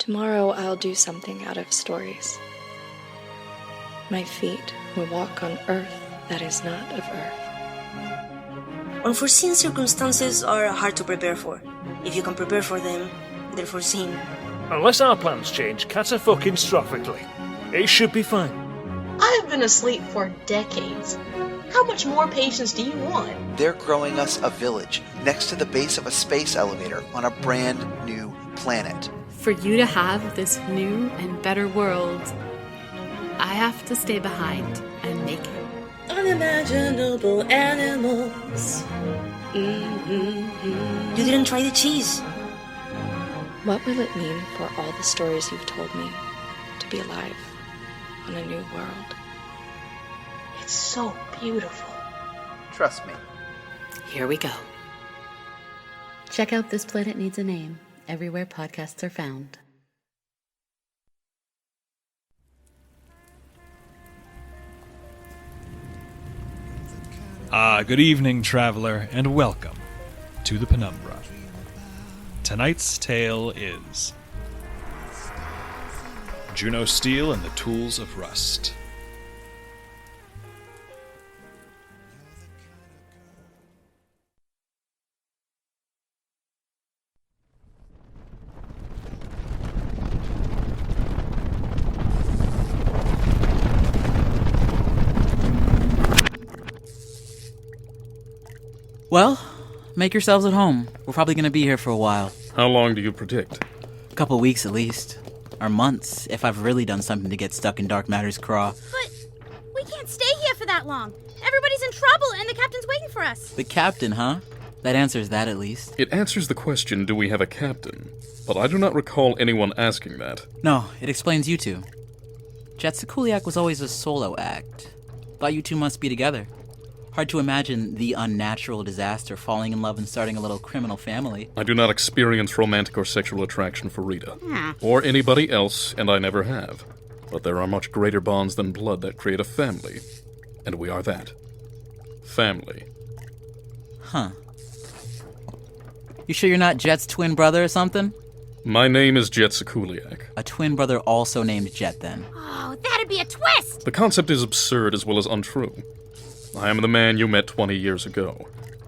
Tomorrow I'll do something out of stories. My feet will walk on earth that is not of earth. Unforeseen circumstances are hard to prepare for. If you can prepare for them, they're foreseen. Unless our plans change catastrophically, it should be fine. I've been asleep for decades. How much more patience do you want? They're growing us a village next to the base of a space elevator on a brand new planet. For you to have this new and better world, I have to stay behind and make it. Unimaginable animals. You didn't try the cheese. What will it mean for all the stories you've told me to be alive on a new world? It's so beautiful. Trust me. Here we go. Check out This Planet Needs a Name everywhere podcasts are found. Good evening, traveler, and welcome to the Penumbra. Tonight's tale is Juno Steel and the Tools of Rust. Well, make yourselves at home. We're probably going to be here for a while. How long do you predict? A couple weeks at least. Or months, if I've really done something to get stuck in Dark Matter's craw. But we can't stay here for that long. Everybody's in trouble and the captain's waiting for us. The captain, huh? That answers that at least. It answers the question, do we have a captain? But I do not recall anyone asking that. No, it explains you two. Jetsukuliak was always a solo act. Thought you two must be together. Hard to imagine the unnatural disaster falling in love and starting a little criminal family. I do not experience romantic or sexual attraction for Rita. Or anybody else, and I never have. But there are much greater bonds than blood that create a family. And we are that. Family. Huh. You sure you're not Jet's twin brother or something? My name is Jetsukuliak. A twin brother also named Jet, then. Oh, that'd be a twist! The concept is absurd as well as untrue. I am the man you met 20 years ago.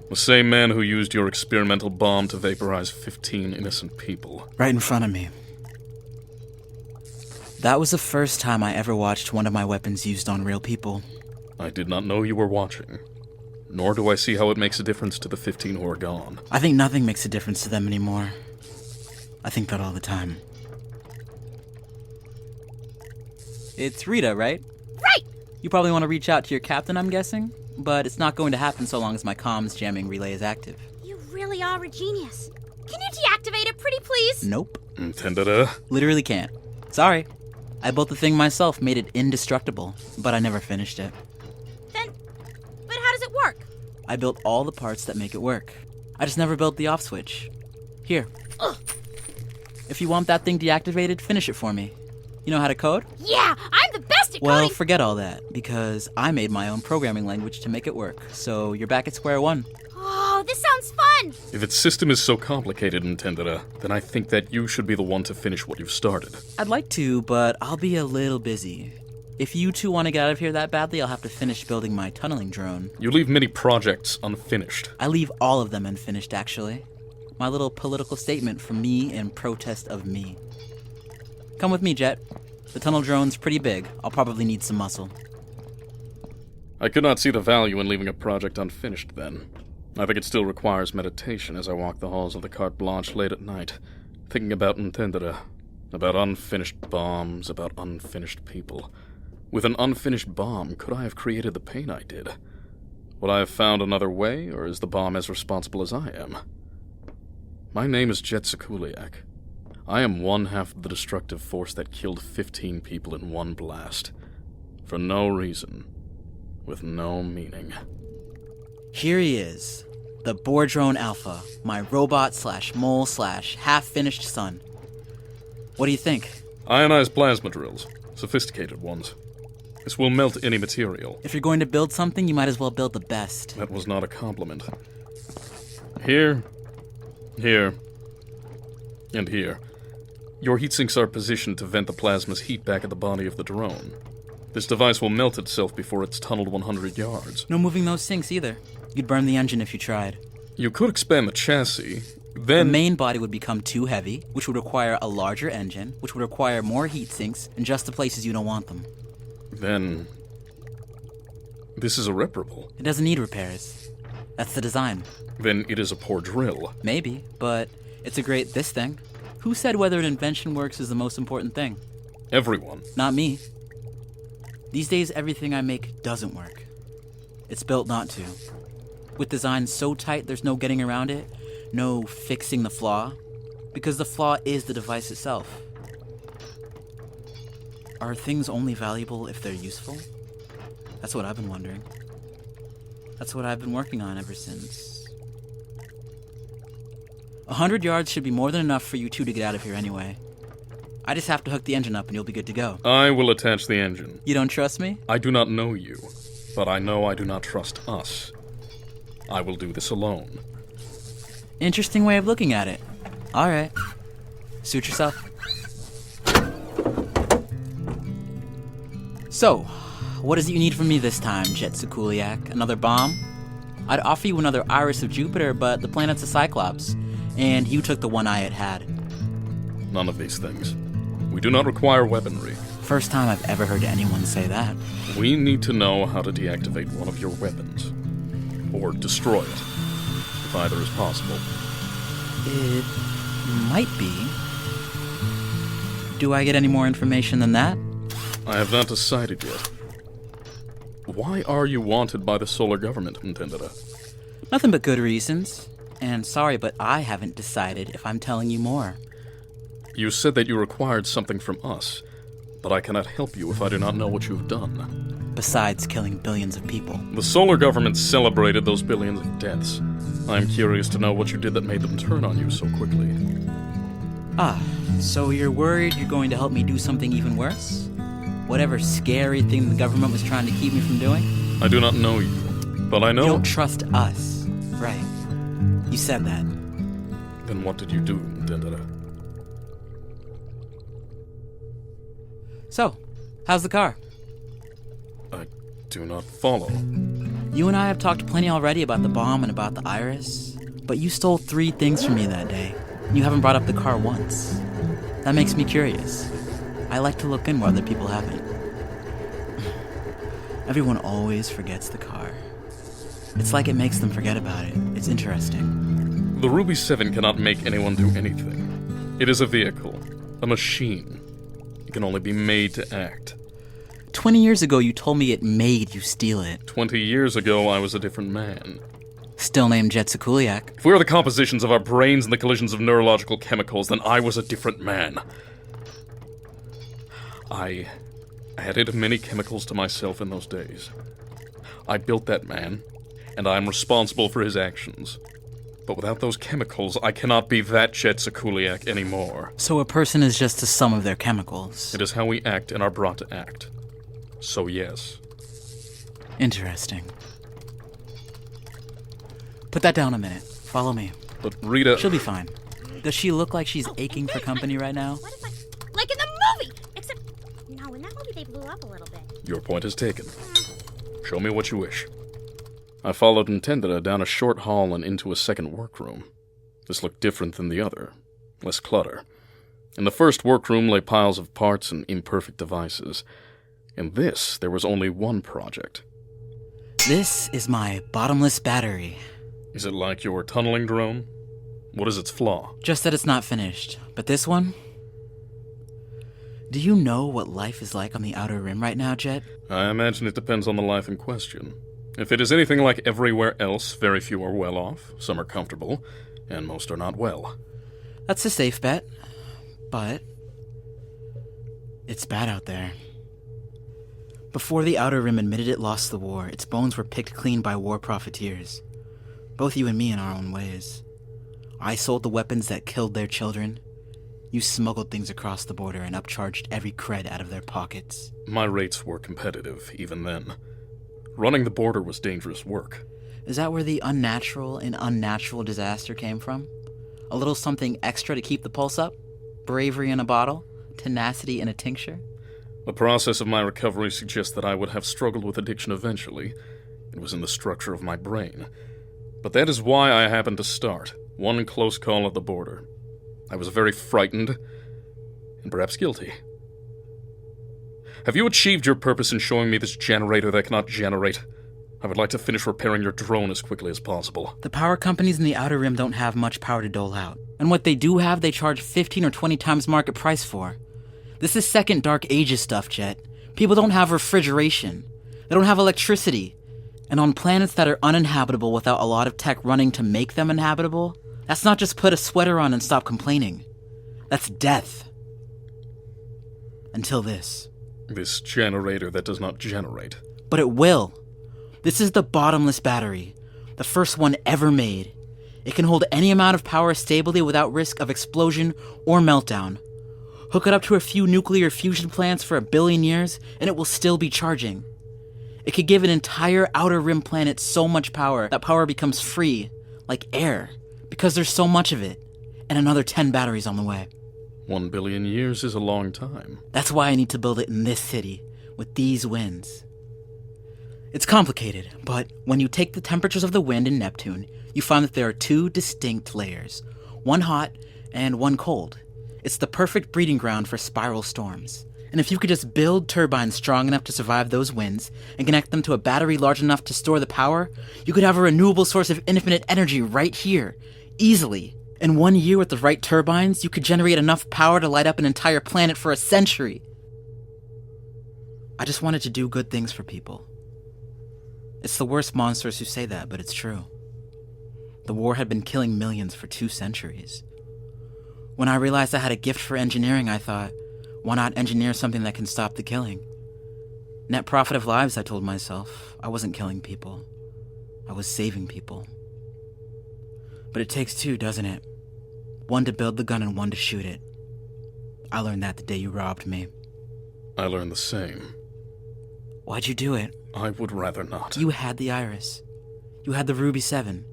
The same man who used your experimental bomb to vaporize 15 innocent people. Right in front of me. That was the first time I ever watched one of my weapons used on real people. I did not know you were watching. Nor do I see how it makes a difference to the 15 who are gone. I think nothing makes a difference to them anymore. I think that all the time. It's Rita, right? Right! You probably want to reach out to your captain, I'm guessing? But it's not going to happen so long as my comms jamming relay is active. You really are a genius. Can you deactivate it, pretty please? Nope. Intended. Literally can't. Sorry. I built the thing myself, made it indestructible, but I never finished it. But how does it work? I built all the parts that make it work. I just never built the off switch. Here. Ugh. If you want that thing deactivated, finish it for me. You know how to code? Yeah, I'm the best at Well, coding! forget all that, because I made my own programming language to make it work, so you're back at square one. Oh, this sounds fun! If its system is so complicated, Intended, then I think that you should be the one to finish what you've started. I'd like to, but I'll be a little busy. If you two want to get out of here that badly, I'll have to finish building my tunneling drone. You leave many projects unfinished. I leave all of them unfinished, actually. My little political statement from me in protest of me. Come with me, Jet. The tunnel drone's pretty big. I'll probably need some muscle. I could not see the value in leaving a project unfinished then. I think it still requires meditation as I walk the halls of the Carte Blanche late at night, thinking about Intendere, about unfinished bombs, about unfinished people. With an unfinished bomb, could I have created the pain I did? Would I have found another way, or is the bomb as responsible as I am? My name is Jetsukuliak. I am one half of the destructive force that killed 15 people in one blast. For no reason. With no meaning. Here he is. The Boardrone Alpha, my robot/mole/half-finished son. What do you think? Ionized plasma drills. Sophisticated ones. This will melt any material. If you're going to build something, you might as well build the best. That was not a compliment. Here, and here. Your heat sinks are positioned to vent the plasma's heat back at the body of the drone. This device will melt itself before it's tunneled 100 yards. No moving those sinks either. You'd burn the engine if you tried. You could expand the chassis, The then... main body would become too heavy, which would require a larger engine, which would require more heat sinks, in just the places you don't want them. Then... This is irreparable. It doesn't need repairs. That's the design. Then it is a poor drill. Maybe, but it's a great this thing. Who said whether an invention works is the most important thing? Everyone. Not me. These days, everything I make doesn't work. It's built not to. With designs so tight there's no getting around it, no fixing the flaw, because the flaw is the device itself. Are things only valuable if they're useful? That's what I've been wondering. That's what I've been working on ever since. 100 yards should be more than enough for you two to get out of here anyway. I just have to hook the engine up and you'll be good to go. I will attach the engine. You don't trust me? I do not know you, but I know I do not trust us. I will do this alone. Interesting way of looking at it. Alright. Suit yourself. So, what is it you need from me this time, DeJesus Script? Another bomb? I'd offer you another iris of Jupiter, but the planet's a Cyclops, and you took the one eye it had. None of these things. We do not require weaponry. First time I've ever heard anyone say that. We need to know how to deactivate one of your weapons. Or destroy it, if either is possible. It might be. Do I get any more information than that? I have not decided yet. Why are you wanted by the solar government, Intendida? Nothing but good reasons. And sorry, but I haven't decided if I'm telling you more. You said that you required something from us, but I cannot help you if I do not know what you've done. Besides killing billions of people. The solar government celebrated those billions of deaths. I am curious to know what you did that made them turn on you so quickly. Ah, so you're worried you're going to help me do something even worse? Whatever scary thing the government was trying to keep me from doing? I do not know you, but I know... You don't trust us. Right. You said that. Then what did you do, Intendida? So, how's the car? I do not follow. You and I have talked plenty already about the bomb and about the iris, but you stole 3 things from me that day. You haven't brought up the car once. That makes me curious. I like to look in where other people haven't. Everyone always forgets the car. It's like it makes them forget about it. It's interesting. The Ruby 7 cannot make anyone do anything. It is a vehicle, a machine. It can only be made to act. 20 years ago, you told me it made you steal it. 20 years ago, I was a different man. Still named DeJesus Script. If we are the compositions of our brains and the collisions of neurological chemicals, then I was a different man. I added many chemicals to myself in those days. I built that man, and I am responsible for his actions. But without those chemicals, I cannot be that DeJesus Script anymore. So a person is just the sum of their chemicals. It is how we act and are brought to act. So yes. Interesting. Put that down a minute. Follow me. But Rita... She'll be fine. Does she look like she's aching for company right now? What if like in the movie? Except, no, in that movie they blew up a little bit. Your point is taken. Show me what you wish. I followed Intendida down a short hall and into a second workroom. This looked different than the other. Less clutter. In the first workroom lay piles of parts and imperfect devices. In this, there was only one project. This is my bottomless battery. Is it like your tunneling drone? What is its flaw? Just that it's not finished. But this one? Do you know what life is like on the Outer Rim right now, Jet? I imagine it depends on the life in question. If it is anything like everywhere else, very few are well off, some are comfortable, and most are not well. That's a safe bet. But it's bad out there. Before the Outer Rim admitted it lost the war, its bones were picked clean by war profiteers. Both you and me in our own ways. I sold the weapons that killed their children. You smuggled things across the border and upcharged every cred out of their pockets. My rates were competitive, even then. Running the border was dangerous work. Is that where the unnatural and unnatural disaster came from? A little something extra to keep the pulse up? Bravery in a bottle? Tenacity in a tincture? The process of my recovery suggests that I would have struggled with addiction eventually. It was in the structure of my brain. But that is why I happened to start. One close call at the border. I was very frightened, and perhaps guilty. Have you achieved your purpose in showing me this generator that cannot generate? I would like to finish repairing your drone as quickly as possible. The power companies in the Outer Rim don't have much power to dole out. And what they do have, they charge 15 or 20 times market price for. This is second Dark Ages stuff, Jet. People don't have refrigeration. They don't have electricity. And on planets that are uninhabitable without a lot of tech running to make them inhabitable, that's not just put a sweater on and stop complaining. That's death. Until this. This generator that does not generate. But it will. This is the bottomless battery. The first one ever made. It can hold any amount of power stably without risk of explosion or meltdown. Hook it up to a few nuclear fusion plants for 1 billion years, and it will still be charging. It could give an entire Outer Rim planet so much power that power becomes free, like air, because there's so much of it, and another 10 batteries on the way. 1 billion years is a long time. That's why I need to build it in this city, with these winds. It's complicated, but when you take the temperatures of the wind in Neptune, you find that there are 2 distinct layers, one hot and one cold. It's the perfect breeding ground for spiral storms. And if you could just build turbines strong enough to survive those winds and connect them to a battery large enough to store the power, you could have a renewable source of infinite energy right here, easily. In 1 year with the right turbines, you could generate enough power to light up an entire planet for a century. I just wanted to do good things for people. It's the worst monsters who say that, but it's true. The war had been killing millions for 2 centuries. When I realized I had a gift for engineering, I thought, why not engineer something that can stop the killing? Net profit of lives, I told myself. I wasn't killing people. I was saving people. But it takes 2, doesn't it? One to build the gun and one to shoot it. I learned that the day you robbed me. I learned the same. Why'd you do it? I would rather not. You had the Iris. You had the Ruby 7.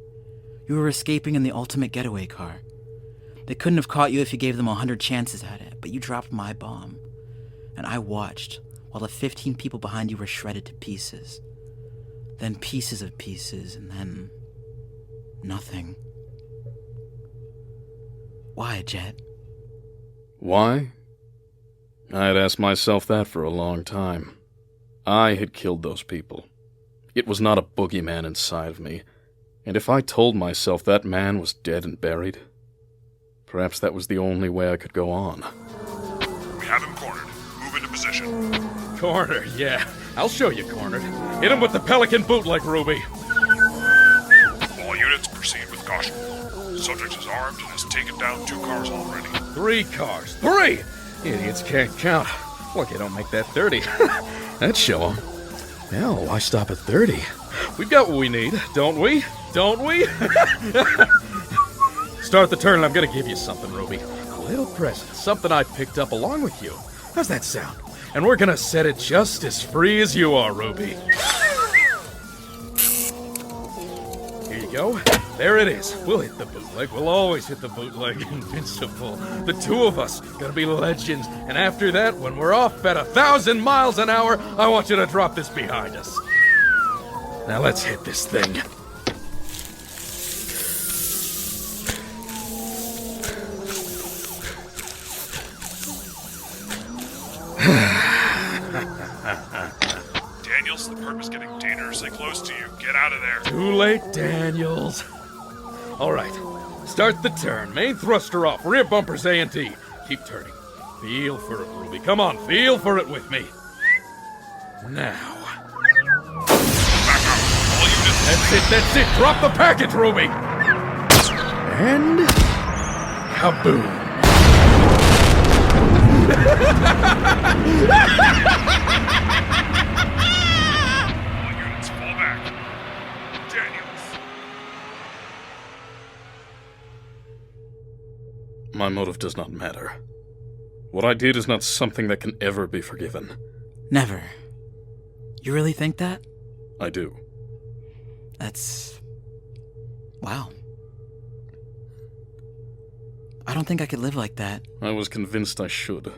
You were escaping in the ultimate getaway car. They couldn't have caught you if you gave them 100 chances at it, but you dropped my bomb. And I watched while the 15 people behind you were shredded to pieces. Then pieces of pieces, and then nothing. Why, Jet? Why? I had asked myself that for a long time. I had killed those people. It was not a boogeyman inside of me, and if I told myself that man was dead and buried, perhaps that was the only way I could go on. We have him cornered. Move into position. Cornered, yeah. I'll show you cornered. Hit him with the Pelican bootleg, Ruby. All units proceed with caution. Subject is armed and has taken down 2 cars already. 3 cars. 3! Idiots can't count. Look, you don't make that 30. That'd show 'em. Hell, why stop at 30? We've got what we need, don't we? Don't we? Start the turn and I'm gonna give you something, Ruby. A little present, something I picked up along with you. How's that sound? And we're gonna set it just as free as you are, Ruby. Here you go. There it is. We'll hit the bootleg. We'll always hit the bootleg. Invincible. The 2 of us gonna be legends. And after that, when we're off at 1,000 miles an hour, I want you to drop this behind us. Now let's hit this thing. Daniels, the perp is getting dangerously close to you. Get out of there. Too late, Daniels. All right, start the turn. Main thruster off. Rear bumpers A and T. Keep turning. Feel for it, Ruby. Come on, feel for it with me. Now. Back out. All units. That's it. Drop the package, Ruby. And kaboom. All units, fall back. Daniels. My motive does not matter. What I did is not something that can ever be forgiven. Never. You really think that? I do. That's... wow. I don't think I could live like that. I was convinced I should.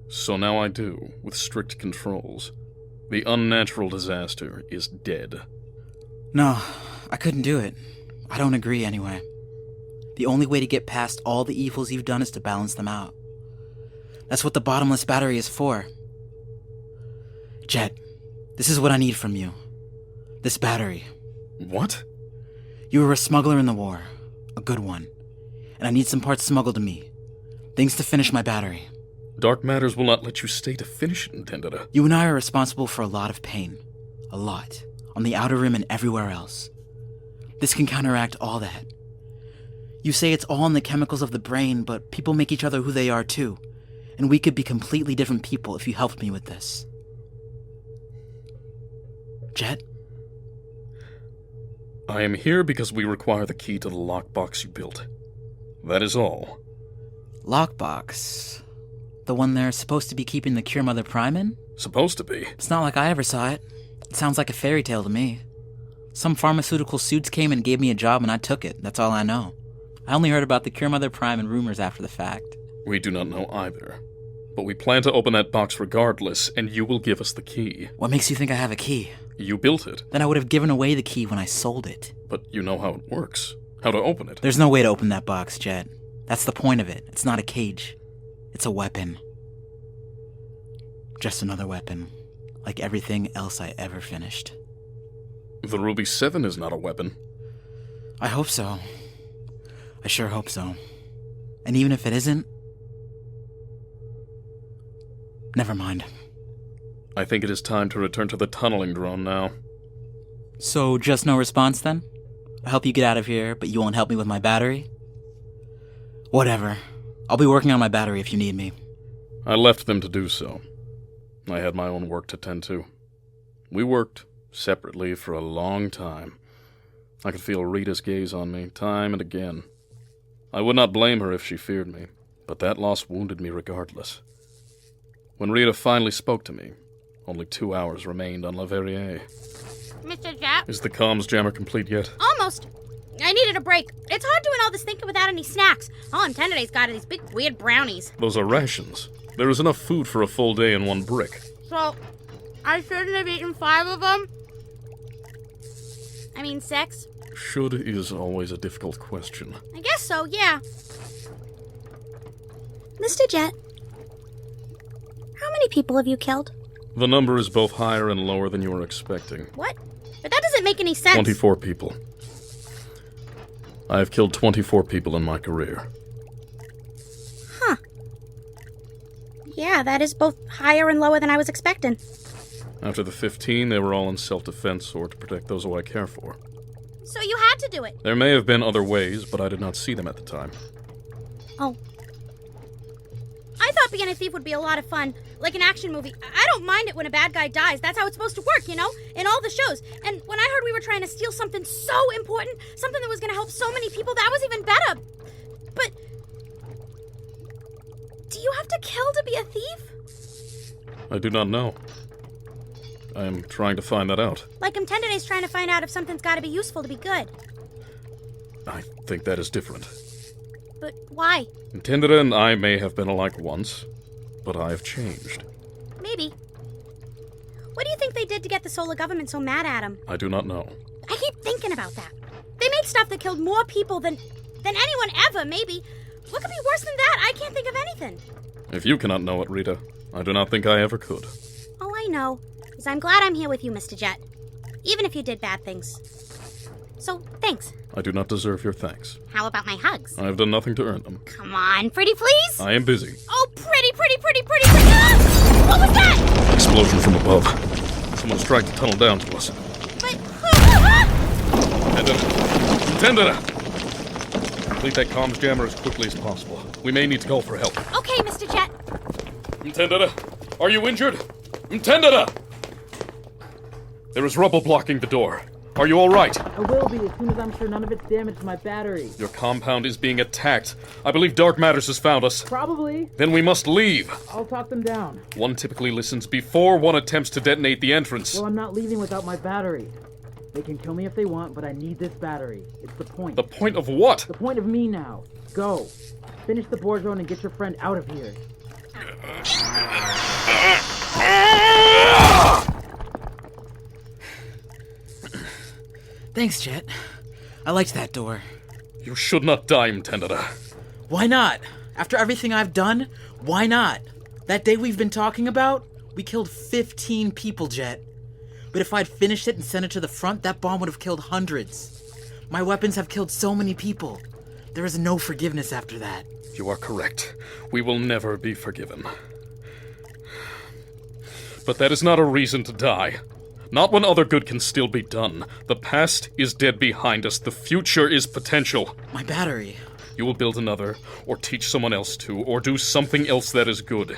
So now I do, with strict controls. The unnatural disaster is dead. No, I couldn't do it. I don't agree anyway. The only way to get past all the evils you've done is to balance them out. That's what the bottomless battery is for. Jet, this is what I need from you. This battery. What? You were a smuggler in the war. A good one. And I need some parts smuggled to me. Things to finish my battery. Dark matters will not let you stay to finish it, Intendida. You and I are responsible for a lot of pain. A lot. On the Outer Rim and everywhere else. This can counteract all that. You say it's all in the chemicals of the brain, but people make each other who they are too. And we could be completely different people if you helped me with this. Jet? I am here because we require the key to the lockbox you built. That is all. Lockbox? The one they're supposed to be keeping the Cure Mother Prime in? Supposed to be. It's not like I ever saw it. It sounds like a fairy tale to me. Some pharmaceutical suits came and gave me a job and I took it. That's all I know. I only heard about the Cure Mother Prime and rumors after the fact. We do not know either. But we plan to open that box regardless, and you will give us the key. What makes you think I have a key? You built it. Then I would have given away the key when I sold it. But you know how it works. How to open it. There's no way to open that box, Jet. That's the point of it. It's not a cage. It's a weapon. Just another weapon. Like everything else I ever finished. The Ruby 7 is not a weapon. I hope so. I sure hope so. And even if it isn't... Never mind. I think it is time to return to the tunneling drone now. So, just no response then? I'll help you get out of here, but you won't help me with my battery? Whatever. I'll be working on my battery if you need me. I left them to do so. I had my own work to tend to. We worked separately for a long time. I could feel Rita's gaze on me time and again. I would not blame her if she feared me, but that loss wounded me regardless. When Rita finally spoke to me, only 2 hours remained on La Verrier. Mr. Jet? Is the comms jammer complete yet? Almost. I needed a break. It's hard doing all this thinking without any snacks. All Intendida's got are these big weird brownies. Those are rations. There is enough food for a full day in one brick. So, I shouldn't have eaten 5 of them? I mean 6? Should is always a difficult question. I guess so, yeah. Mr. Jet, how many people have you killed? The number is both higher and lower than you were expecting. What? But that doesn't make any sense. 24 people. I have killed 24 people in my career. Huh. Yeah, that is both higher and lower than I was expecting. After the 15, they were all in self-defense or to protect those who I care for. So you had to do it? There may have been other ways, but I did not see them at the time. Oh. I thought being a thief would be a lot of fun, like an action movie. I don't mind it when a bad guy dies. That's how it's supposed to work, you know, in all the shows. And when I heard we were trying to steal something so important, something that was going to help so many people, that was even better. But do you have to kill to be a thief? I do not know. I am trying to find that out. Like Intendida's trying to find out if something's got to be useful to be good. I think that is different. But why? Intendida and I may have been alike once, but I have changed. Maybe. What do you think they did to get the solar government so mad at him? I do not know. I keep thinking about that. They made stuff that killed more people than anyone ever, maybe. What could be worse than that? I can't think of anything. If you cannot know it, Rita, I do not think I ever could. All I know is I'm glad I'm here with you, Mr. Jet. Even if you did bad things. So, thanks. I do not deserve your thanks. How about my hugs? I have done nothing to earn them. Come on, pretty please? I am busy. Oh, pretty. Ah! What was that? Explosion from above. Someone's trying to tunnel down to us. But... Intendida! Complete that comms jammer as quickly as possible. We may need to call for help. Okay, Mr. Jet. Intendida, are you injured? Intendida! There is rubble blocking the door. Are you all right? I will be, as soon as I'm sure none of it's damaged to my battery. Your compound is being attacked. I believe Dark Matters has found us. Probably. Then we must leave. I'll talk them down. One typically listens before one attempts to detonate the entrance. Well, I'm not leaving without my battery. They can kill me if they want, but I need this battery. It's the point. The point of what? The point of me now. Go. Finish the board drone and get your friend out of here. Thanks, Jet. I liked that door. You should not die, Intendada. Why not? After everything I've done, why not? That day we've been talking about, we killed 15 people, Jet. But if I'd finished it and sent it to the front, that bomb would have killed hundreds. My weapons have killed so many people. There is no forgiveness after that. You are correct. We will never be forgiven. But that is not a reason to die. Not when other good can still be done. The past is dead behind us. The future is potential. My battery. You will build another, or teach someone else to, or do something else that is good.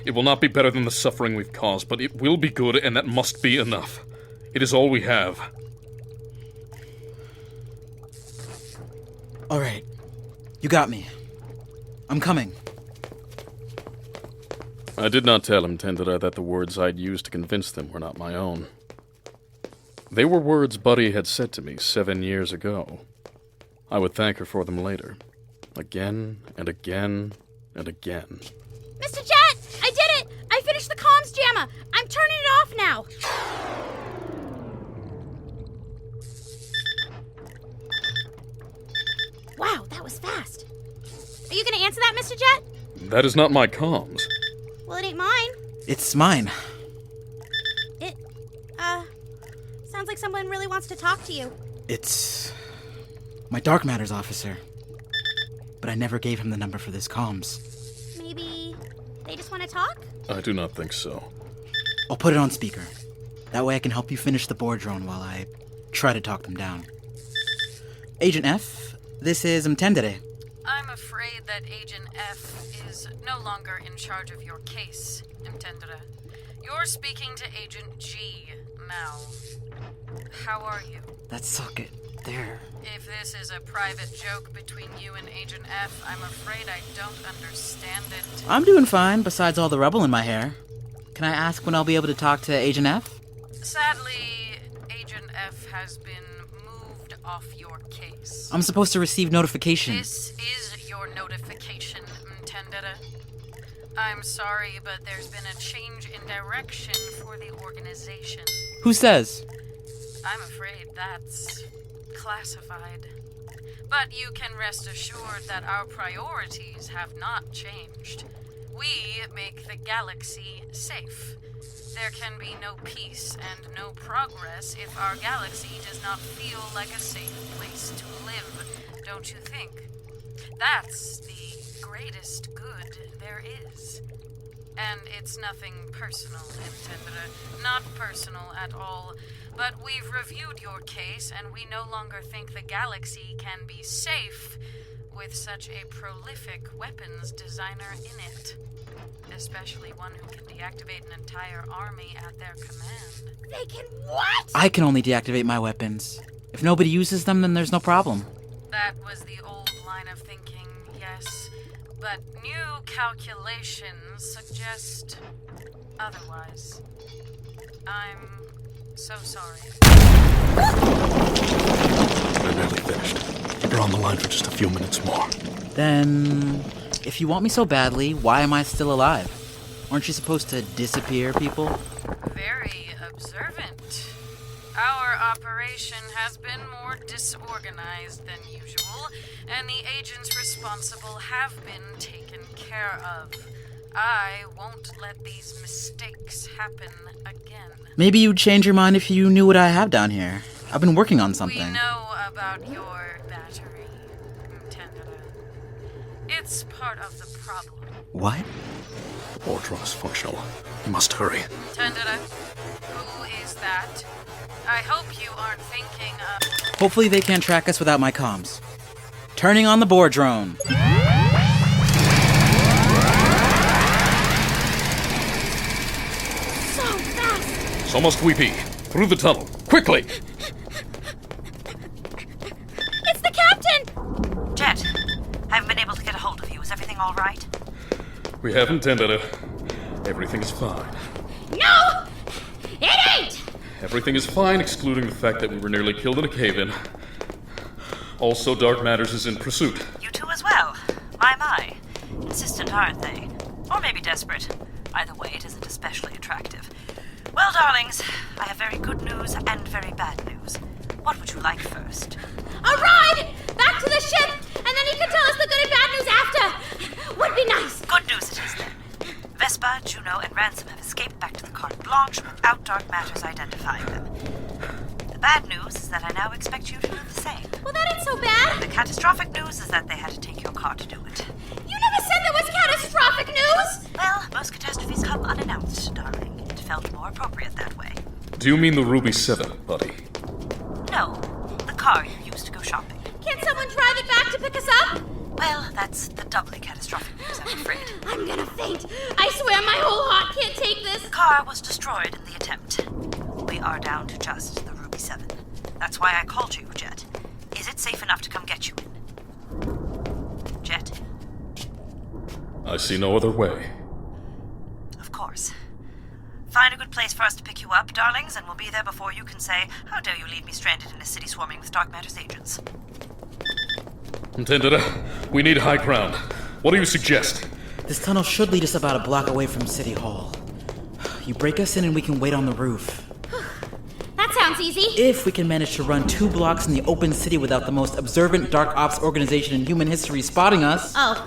It will not be better than the suffering we've caused, but it will be good, and that must be enough. It is all we have. All right. You got me. I'm coming. I did not tell Intendada that the words I'd used to convince them were not my own. They were words Buddy had said to me 7 years ago. I would thank her for them later. Again and again and again. Mr. Jet! I did it! I finished the comms jammer! I'm turning it off now! Wow, that was fast. Are you gonna answer that, Mr. Jet? That is not my comms. Well, it ain't mine. It's mine. Sounds like someone really wants to talk to you. It's my Dark Matters officer. But I never gave him the number for this comms. Maybe they just want to talk? I do not think so. I'll put it on speaker. That way I can help you finish the board drone while I try to talk them down. Agent F, this is Mtendere. I'm afraid that Agent F is no longer in charge of your case, Mtendere. You're speaking to Agent G now. How are you? That socket there. If this is a private joke between you and Agent F, I'm afraid I don't understand it. I'm doing fine, besides all the rubble in my hair. Can I ask when I'll be able to talk to Agent F? Sadly, Agent F has been moved off your case. I'm supposed to receive notification. This is your notification, Mtendere. I'm sorry, but there's been a change in direction for the organization. Who says? I'm afraid that's classified. But you can rest assured that our priorities have not changed. We make the galaxy safe. There can be no peace and no progress if our galaxy does not feel like a safe place to live, don't you think? That's the greatest good there is. And it's nothing personal, Intendere. Not personal at all. But we've reviewed your case, and we no longer think the galaxy can be safe with such a prolific weapons designer in it. Especially one who can deactivate an entire army at their command. They can what? I can only deactivate my weapons. If nobody uses them, then there's no problem. That was the old line of thinking, yes. But new calculations suggest otherwise. I'm so sorry. We're nearly finished. Keep her on the line for just a few minutes more. Then, if you want me so badly, why am I still alive? Aren't you supposed to disappear people? Very observant. Our operation has been more disorganized than usual, and the agents responsible have been taken care of. I won't let these mistakes happen again. Maybe you'd change your mind if you knew what I have down here. I've been working on something. We know about your battery, Mtendere. It's part of the problem. What? The board drone is functional. We must hurry. Mtendere, who is that? I hope you aren't thinking of... Hopefully they can't track us without my comms. Turning on the board drone. So must we be. Through the tunnel. Quickly! It's the captain! Jet, I haven't been able to get a hold of you. Is everything all right? We haven't tended it. Everything is fine. No! It ain't! Everything is fine, excluding the fact that we were nearly killed in a cave-in. Also, Dark Matters is in pursuit. You two as well. My. Insistent, aren't they? Or maybe desperate. Either way, it isn't especially attractive. Well, darlings, I have very good news and very bad news. What would you like first? A ride! Back to the ship! And then you can tell us the good and bad news after! Would be nice! Good news it is then. Vespa, Juno, and Ransom have escaped back to the Carte Blanche without Dark Matters identifying them. The bad news is that I now expect you to do the same. Well, that ain't so bad. The catastrophic news is that they had to take your car to do it. You never said there was catastrophic news! Well, most catastrophes come unannounced, darling. It felt more appropriate that way. Do you mean the Ruby 7, buddy? No, the car you used to go shopping. Can't someone drive it back to pick us up? Well, that's the doubly catastrophic news, I'm afraid. I'm gonna faint. I swear my whole heart can't take this. The car was destroyed in the attempt. We are down to just the Ruby 7. That's why I called you, Jet. Is it safe enough to come get you in? Jet? I see no other way. Of course. Find a good place for us to pick you up, darlings, and we'll be there before you can say, "How dare you leave me stranded in a city swarming with Dark Matters agents?" Intended, we need high ground. What do you suggest? This tunnel should lead us about a block away from City Hall. You break us in and we can wait on the roof. That sounds easy. If we can manage to run 2 blocks in the open city without the most observant dark ops organization in human history spotting us. Oh.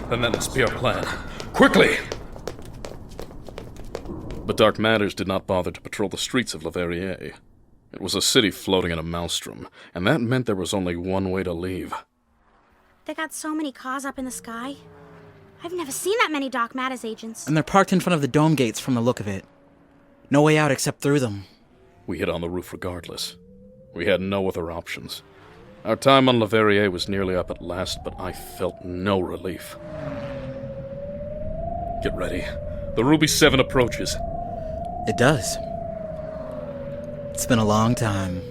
Then that must be our plan. Quickly! But Dark Matters did not bother to patrol the streets of Leverrier. It was a city floating in a maelstrom, and that meant there was only one way to leave. They got so many cars up in the sky. I've never seen that many Dark Matters agents. And they're parked in front of the dome gates from the look of it. No way out except through them. We hid on the roof regardless. We had no other options. Our time on Leverrier was nearly up at last, but I felt no relief. Get ready. The Ruby 7 approaches. It does. It's been a long time.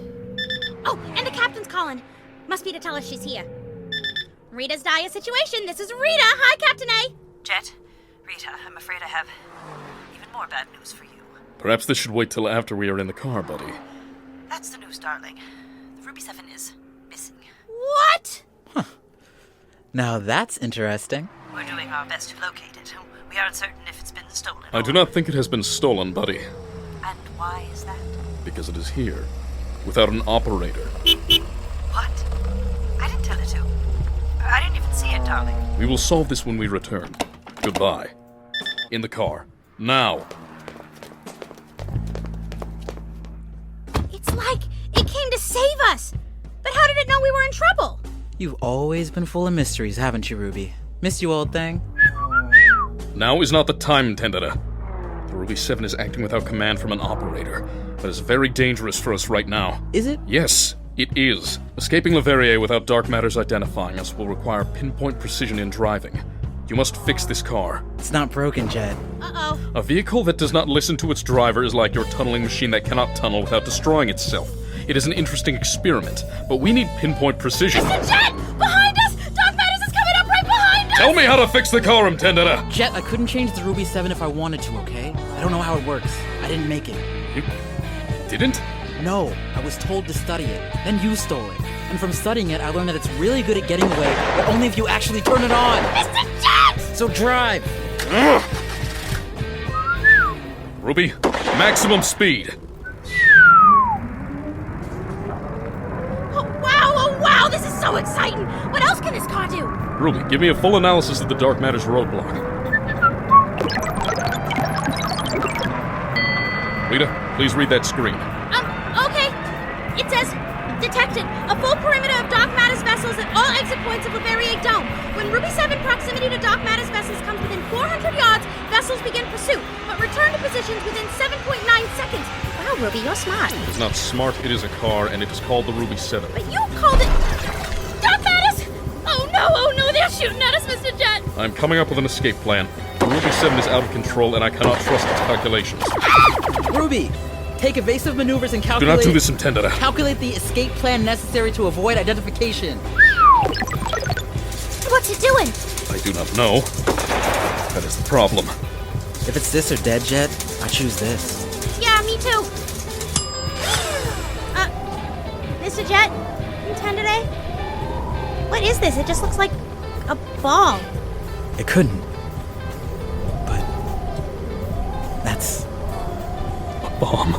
Oh, and the captain's calling. Must be to tell us she's here. Rita's dire situation. This is Rita. Hi, Captain A. Jet, Rita, I'm afraid I have even more bad news for you. Perhaps this should wait till after we are in the car, buddy. That's the news, darling. The Ruby 7 is missing. What? Now that's interesting. We're doing our best to locate it. We aren't certain if it's been stolen. I do not think it has been stolen, buddy. And why is that? Because it is here, without an operator. What? I didn't tell it to. I didn't even see it, darling. We will solve this when we return. Goodbye. In the car. Now. It's like it came to save us. But how did it know we were in trouble? You've always been full of mysteries, haven't you, Ruby? Missed you, old thing. Now is not the time, Tendada. The Ruby 7 is acting without command from an operator. That is very dangerous for us right now. Is it? Yes, it is. Escaping Leverrier without Dark Matters identifying us will require pinpoint precision in driving. You must fix this car. It's not broken, Jet. Uh-oh. A vehicle that does not listen to its driver is like your tunneling machine that cannot tunnel without destroying itself. It is an interesting experiment, but we need pinpoint precision. Mr. Jet! Behind us! Dark Matters is coming up right behind us! Tell me how to fix the car, Intendada! Jet, I couldn't change the Ruby 7 if I wanted to, okay? I don't know how it works. I didn't make it. You didn't? No, I was told to study it. Then you stole it. And from studying it, I learned that it's really good at getting away, but only if you actually turn it on. Mr. Jet! So drive! Ruby, maximum speed. Oh, wow! This is so exciting! What else can this car do? Ruby, give me a full analysis of the Dark Matters roadblock. Rita, please read that screen. Okay. It says, detected. A full perimeter of Dark Matters vessels at all exit points of Leverrier Dome. When Ruby 7 proximity to Dark Matters vessels comes within 400 yards, vessels begin pursuit, but return to positions within 7.9 seconds. Wow, Ruby, you're smart. It is not smart, it is a car, and it is called the Ruby 7. But you called it... Dark Matters? Oh no, they're shooting at us, Mr. Jet. I'm coming up with an escape plan. The Ruby 7 is out of control, and I cannot trust its calculations. Ruby, take evasive maneuvers and calculate... Do not do this, Intendada. Calculate the escape plan necessary to avoid identification. What's it doing? I do not know. That is the problem. If it's this or dead, Jet, I choose this. Yeah, me too. Mr. Jet? Intendere? What is this? It just looks like a ball. It couldn't. But that's a bomb.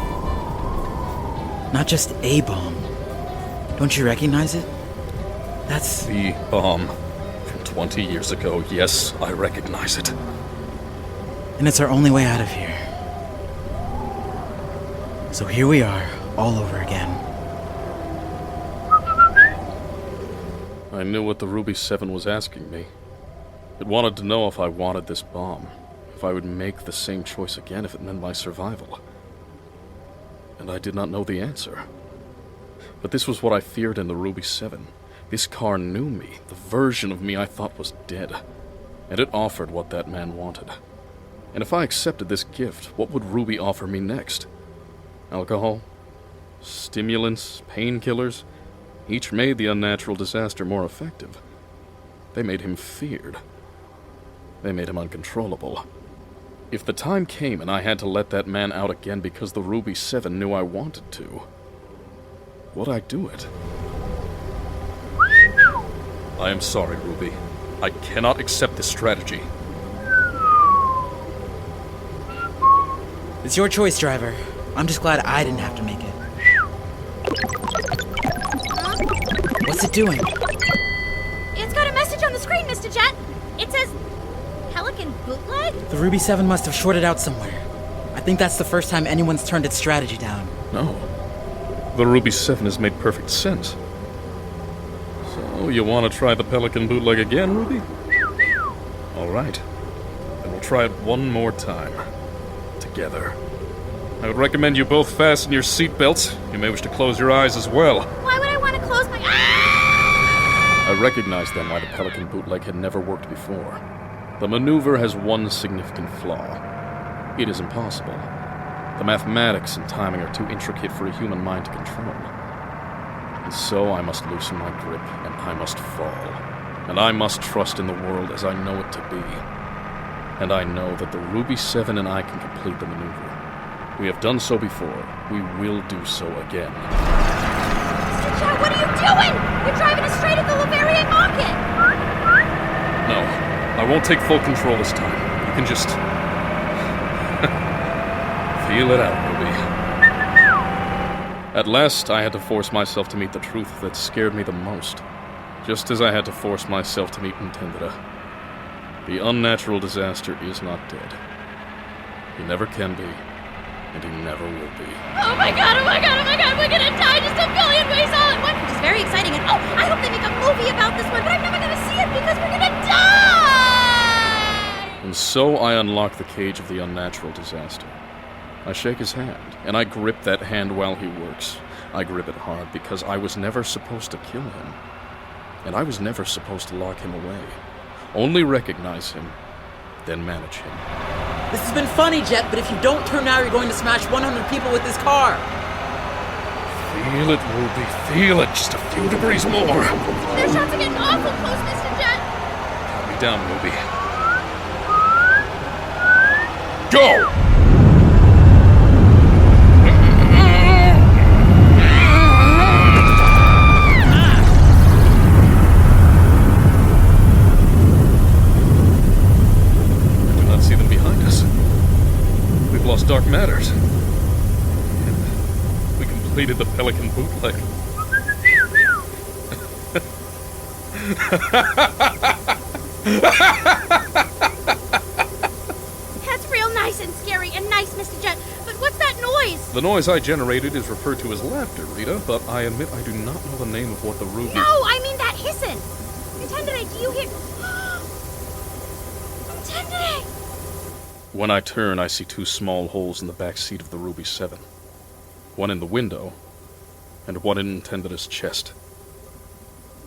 Not just a bomb. Don't you recognize it? That's the bomb from 20 years ago. Yes, I recognize it. And it's our only way out of here. So here we are, all over again. I knew what the Ruby 7 was asking me. It wanted to know if I wanted this bomb, if I would make the same choice again if it meant my survival. And I did not know the answer. But this was what I feared in the Ruby 7. This car knew me, the version of me I thought was dead. And it offered what that man wanted. And if I accepted this gift, what would Ruby offer me next? Alcohol? Stimulants? Painkillers? Each made the unnatural disaster more effective. They made him feared. They made him uncontrollable. If the time came and I had to let that man out again because the Ruby 7 knew I wanted to, would I do it? I am sorry, Ruby. I cannot accept this strategy. It's your choice, driver. I'm just glad I didn't have to make it. What's it doing? It's got a message on the screen, Mr. Jet. It says, Pelican bootleg? The Ruby 7 must have shorted out somewhere. I think that's the first time anyone's turned its strategy down. No. The Ruby 7 has made perfect sense. So, you want to try the Pelican bootleg again, Ruby? All right. Then we'll try it one more time. Together. I would recommend you both fasten your seatbelts. You may wish to close your eyes as well. Why would I want to close my eyes? I recognized then why the Pelican bootleg had never worked before. The maneuver has one significant flaw. It is impossible. The mathematics and timing are too intricate for a human mind to control. And so I must loosen my grip, and I must fall. And I must trust in the world as I know it to be. And I know that the Ruby 7 and I can complete the maneuver. We have done so before. We will do so again. Mr. Jet, what are you doing? You're driving us straight at the Laverier market. No, I won't take full control this time. You can just feel it out, Ruby. At last, I had to force myself to meet the truth that scared me the most. Just as I had to force myself to meet Intendere. The unnatural disaster is not dead. He never can be. And he never will be. Oh my god, oh my god, oh my god, we're gonna die just a billion ways all at once, which is very exciting. And oh, I hope they make a movie about this one, but I'm never gonna see it because we're gonna die! And so I unlock the cage of the unnatural disaster. I shake his hand, and I grip that hand while he works. I grip it hard because I was never supposed to kill him. And I was never supposed to lock him away. Only recognize him, then manage him. This has been funny, Jet, but if you don't turn now, you're going to smash 100 people with this car. Feel it, Ruby. Feel it. Just a few degrees more. Their shots are getting awful close, Mr. Jet. Calm me down, Ruby. Go! Lost dark matters. And we completed the Pelican bootleg. That's real nice and scary and nice, Mr. Jet. But what's that noise? The noise I generated is referred to as laughter, Rita, but I admit I do not know the name of what the Ruby... No, I mean that hissing. Intendere, do you hear... Intendere! When I turn, I see two small holes in the back seat of the Ruby 7. One in the window, and one in Intendere's chest.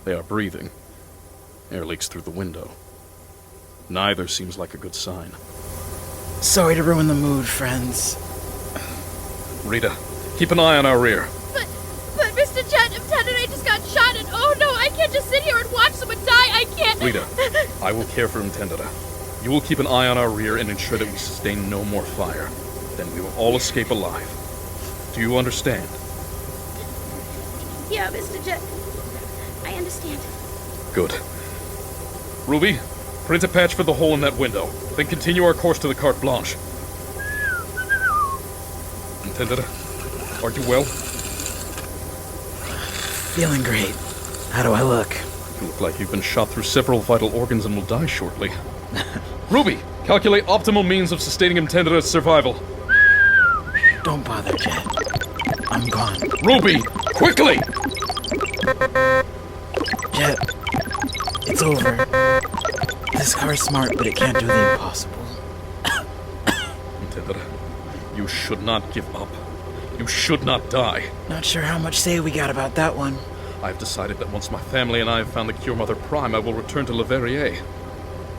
They are breathing. Air leaks through the window. Neither seems like a good sign. Sorry to ruin the mood, friends. Rita, keep an eye on our rear. But Mr. Jet, Intendere just got shot, and oh no, I can't just sit here and watch someone die. I can't... Rita, I will care for Intendere. You will keep an eye on our rear and ensure that we sustain no more fire. Then we will all escape alive. Do you understand? Yeah, Mr. Jet. I understand. Good. Ruby, print a patch for the hole in that window. Then continue our course to the Carte Blanche. Intended, are you well? Feeling great. How do I look? You look like you've been shot through several vital organs and will die shortly. Ruby, calculate optimal means of sustaining Intendeda's survival. Don't bother, Jet. I'm gone. Ruby, quickly! Jet, it's over. This car's smart, but it can't do the impossible. Intendeda, you should not give up. You should not die. Not sure how much say we got about that one. I've decided that once my family and I have found the Cure Mother Prime, I will return to Leverrier.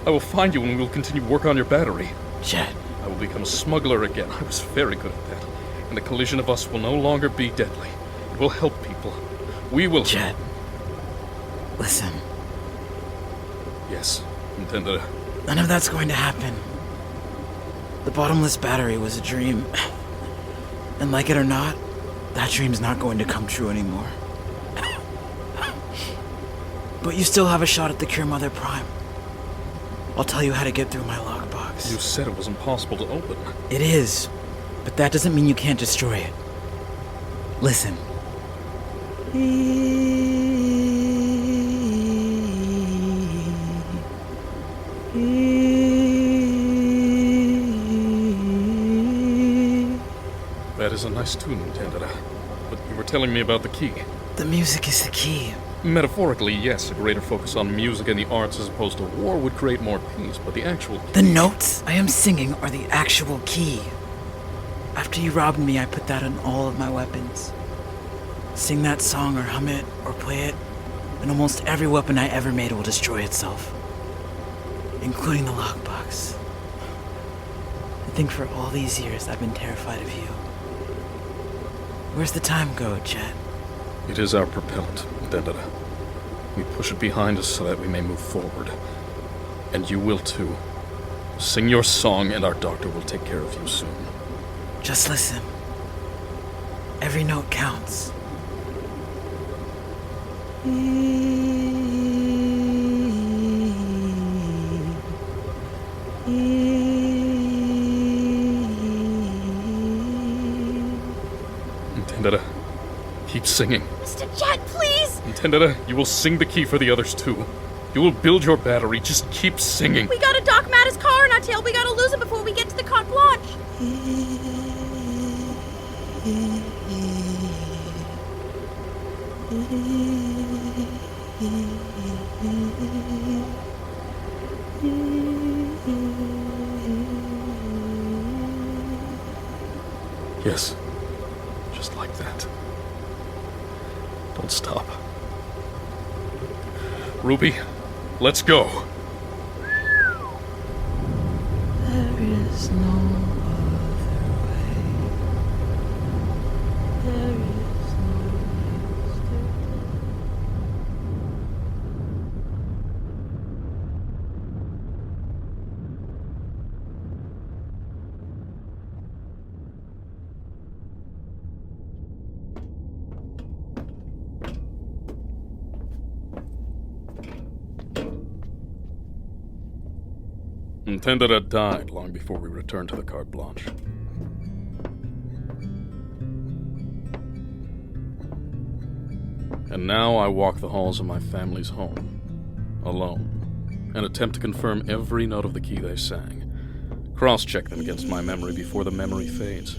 I will find you and we will continue work on your battery. Jet. I will become a smuggler again. I was very good at that. And the collision of us will no longer be deadly. It will help people. We will... Jet. Listen. Yes, Intended. None of that's going to happen. The bottomless battery was a dream. And like it or not, that dream's not going to come true anymore. But you still have a shot at the Cure Mother Prime. I'll tell you how to get through my lockbox. You said it was impossible to open. It is, but that doesn't mean you can't destroy it. Listen. That is a nice tune, Intended. But you were telling me about the key. The music is the key. Metaphorically, yes, a greater focus on music and the arts as opposed to war would create more peace, but the actual... The notes I am singing are the actual key. After you robbed me, I put that on all of my weapons. Sing that song or hum it or play it, and almost every weapon I ever made will destroy itself. Including the lockbox. I think for all these years I've been terrified of you. Where's the time go, Jet? It is our propellant, Intended. We push it behind us so that we may move forward. And you will too. Sing your song and our doctor will take care of you soon. Just listen. Every note counts. Intended, keep singing. Mr. Jet, please! Intended, you will sing the key for the others too. You will build your battery, just keep singing. We gotta dock Matta's car in our tail. We gotta lose him before we get to the Carte Blanche. Yes, just like that. Don't stop. Ruby, let's go. There is no other way. There is no Intended had died long before we returned to the Carte Blanche. And now I walk the halls of my family's home, alone, and attempt to confirm every note of the key they sang, cross-check them against my memory before the memory fades.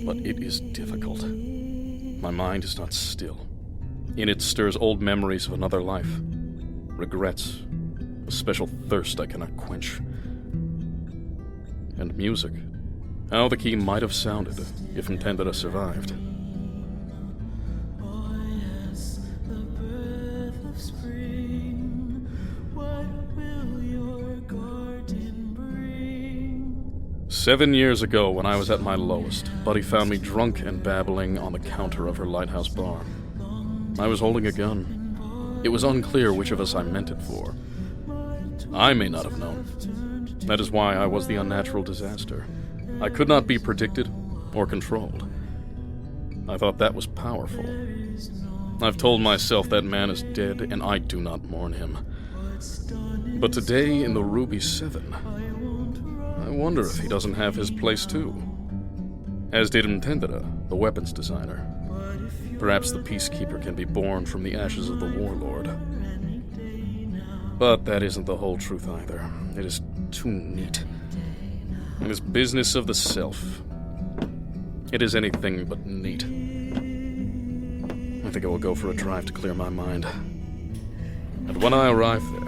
But it is difficult. My mind is not still. In it stirs old memories of another life, regrets, a special thirst I cannot quench. And music. How the key might have sounded if Intended survived. Oh, yes, the breath of spring. What will your garden bring? 7 years ago, when I was at my lowest, Buddy found me drunk and babbling on the counter of her lighthouse bar. I was holding a gun. It was unclear which of us I meant it for. I may not have known. That is why I was the unnatural disaster. I could not be predicted or controlled. I thought that was powerful. I've told myself that man is dead, and I do not mourn him. But today in the Ruby 7, I wonder if he doesn't have his place too. As did Intendida, the weapons designer. Perhaps the Peacekeeper can be born from the ashes of the Warlord. But that isn't the whole truth either. It is too neat. It is business of the self. It is anything but neat. I think I will go for a drive to clear my mind. And when I arrive there,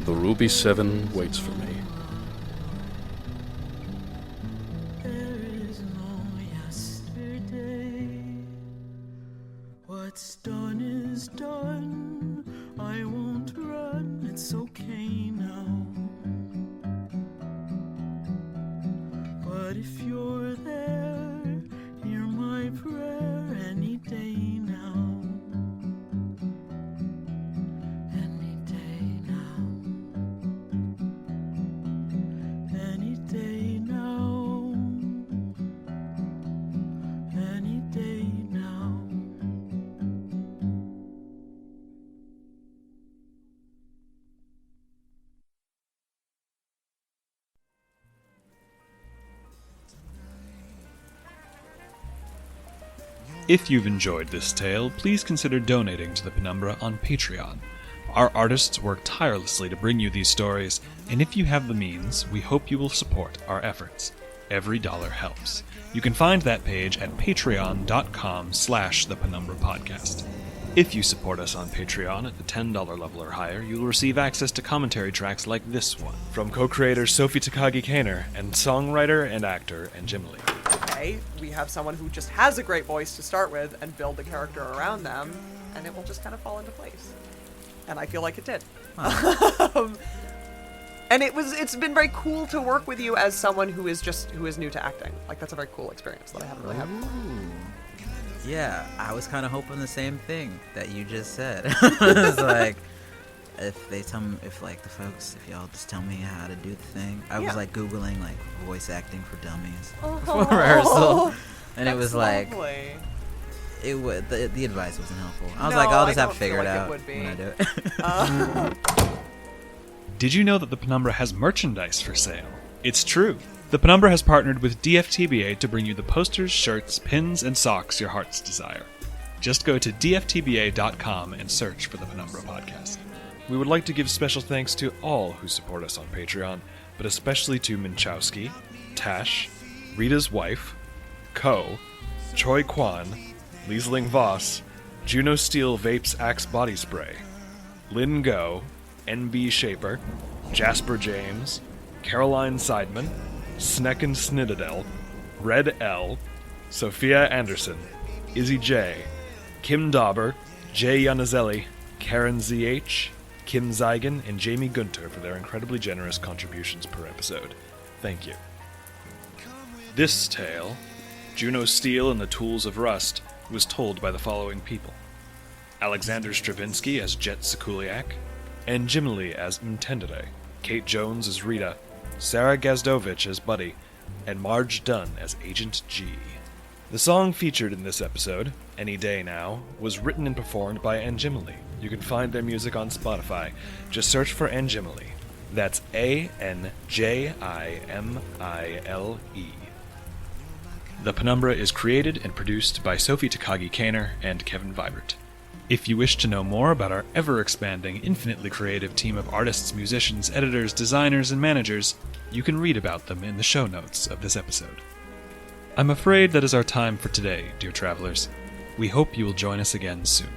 the Ruby 7 waits for me. What's done is done. I won't run, it's okay now. But if you're there, hear my prayer any day now. Any day now. Any day now. Any day now. If you've enjoyed this tale, please consider donating to the Penumbra on Patreon. Our artists work tirelessly to bring you these stories, and if you have the means, we hope you will support our efforts. Every dollar helps. You can find that page at patreon.com/The Penumbra Podcast. If you support us on Patreon at the $10 level or higher, you will receive access to commentary tracks like this one, from co-creators Sophie Takagi and songwriter and actor Anjimile. Okay, we have someone who just has a great voice to start with and build a character around them, and it will just kind of fall into place. And I feel like it did. And it's been very cool to work with you as someone who is new to acting. Like, that's a very cool experience that I haven't really had before. Yeah, I was kind of hoping the same thing that you just said. It's like, if y'all just tell me how to do the thing. I was like Googling like voice acting for dummies before rehearsal, and it was like, lovely. The advice wasn't helpful. I was like, I'll just have to figure it out when I do it. Did you know that the Penumbra has merchandise for sale? It's true. The Penumbra has partnered with DFTBA to bring you the posters, shirts, pins, and socks your hearts desire. Just go to dftba.com and search for the Penumbra Podcast. We would like to give special thanks to all who support us on Patreon, but especially to Minchowski, Tash, Rita's wife, Ko, Choi Kwan, Liesling Voss, Juno Steel Vapes Axe Body Spray, Lynn Go, NB Shaper, Jasper James, Caroline Seidman, Snecken Snidadel, Red L, Sophia Anderson, Izzy J, Kim Dauber, Jay Yanazelli, Karen ZH, Kim Zeigen, and Jamie Gunter for their incredibly generous contributions per episode. Thank you. This tale, Juno Steel and the Tools of Rust, was told by the following people: Alexander Stravinsky as Jet Sikuliak, Anjimile as Mtendere, Kate Jones as Rita, Sarah Gazdovich as Buddy, and Marge Dunn as Agent G. The song featured in this episode, Any Day Now, was written and performed by Anjimile. You can find their music on Spotify. Just search for Anjimile. That's Anjimile. The Penumbra is created and produced by Sophie Takagi and Kevin Vibert. If you wish to know more about our ever-expanding, infinitely creative team of artists, musicians, editors, designers, and managers, you can read about them in the show notes of this episode. I'm afraid that is our time for today, dear travelers. We hope you will join us again soon.